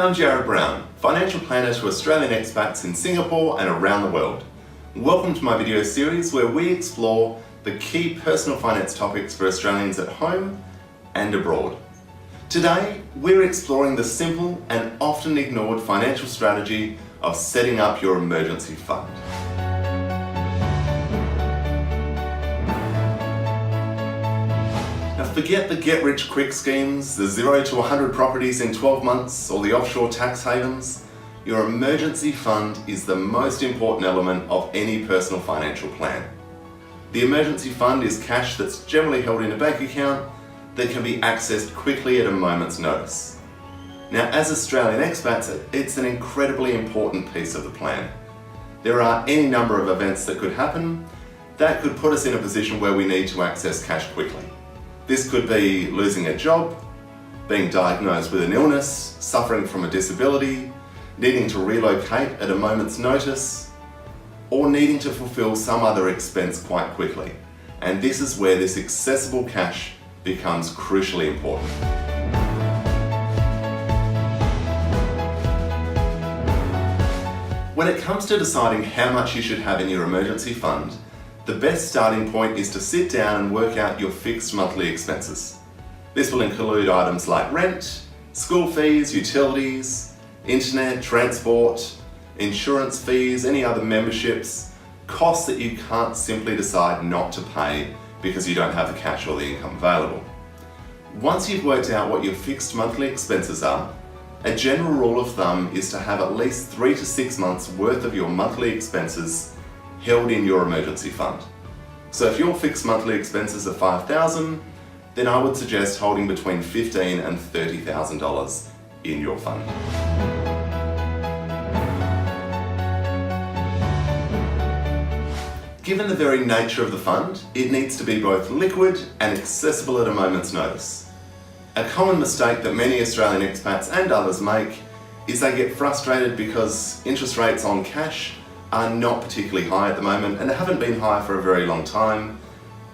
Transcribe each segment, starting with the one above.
I'm Jarrad Brown, financial planner to Australian expats in Singapore and around the world. Welcome to my video series where we explore the key personal finance topics for Australians at home and abroad. Today, we're exploring the simple and often ignored financial strategy of setting up your emergency fund. Now forget the get-rich-quick schemes, the 0 to 100 properties in 12 months, or the offshore tax havens. Your emergency fund is the most important element of any personal financial plan. The emergency fund is cash that's generally held in a bank account that can be accessed quickly at a moment's notice. Now, as Australian expats, it's an incredibly important piece of the plan. There are any number of events that could happen that could put us in a position where we need to access cash quickly. This could be losing a job, being diagnosed with an illness, suffering from a disability, needing to relocate at a moment's notice, or needing to fulfill some other expense quite quickly. And this is where this accessible cash becomes crucially important. When it comes to deciding how much you should have in your emergency fund, the best starting point is to sit down and work out your fixed monthly expenses. This will include items like rent, school fees, utilities, internet, transport, insurance fees, any other memberships, costs that you can't simply decide not to pay because you don't have the cash or the income available. Once you've worked out what your fixed monthly expenses are, a general rule of thumb is to have at least 3 to 6 months worth of your monthly expenses held in your emergency fund. So if your fixed monthly expenses are $5,000, then I would suggest holding between $15,000 and $30,000 in your fund. Given the very nature of the fund, it needs to be both liquid and accessible at a moment's notice. A common mistake that many Australian expats and others make is they get frustrated because interest rates on cash are not particularly high at the moment and haven't been high for a very long time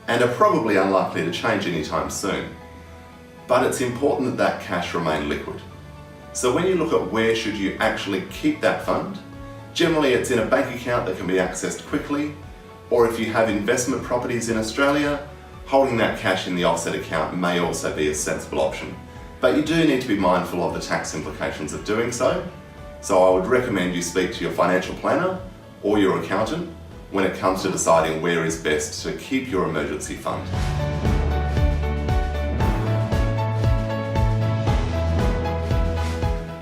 and are probably unlikely to change anytime soon. But it's important that that cash remain liquid. So when you look at where should you actually keep that fund, generally it's in a bank account that can be accessed quickly, or if you have investment properties in Australia, holding that cash in the offset account may also be a sensible option. But you do need to be mindful of the tax implications of doing so. So I would recommend you speak to your financial planner or your accountant when it comes to deciding where is best to keep your emergency fund.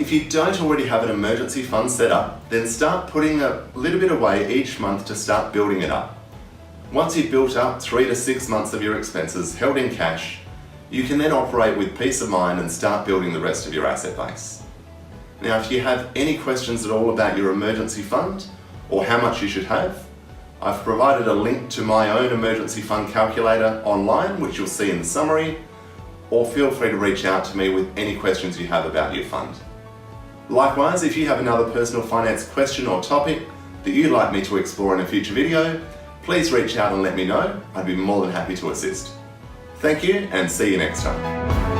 If you don't already have an emergency fund set up, then start putting a little bit away each month to start building it up. Once you've built up 3 to 6 months of your expenses held in cash, you can then operate with peace of mind and start building the rest of your asset base. Now, if you have any questions at all about your emergency fund or how much you should have, I've provided a link to my own emergency fund calculator online, which you'll see in the summary, or feel free to reach out to me with any questions you have about your fund. Likewise, if you have another personal finance question or topic that you'd like me to explore in a future video, please reach out and let me know. I'd be more than happy to assist. Thank you and see you next time.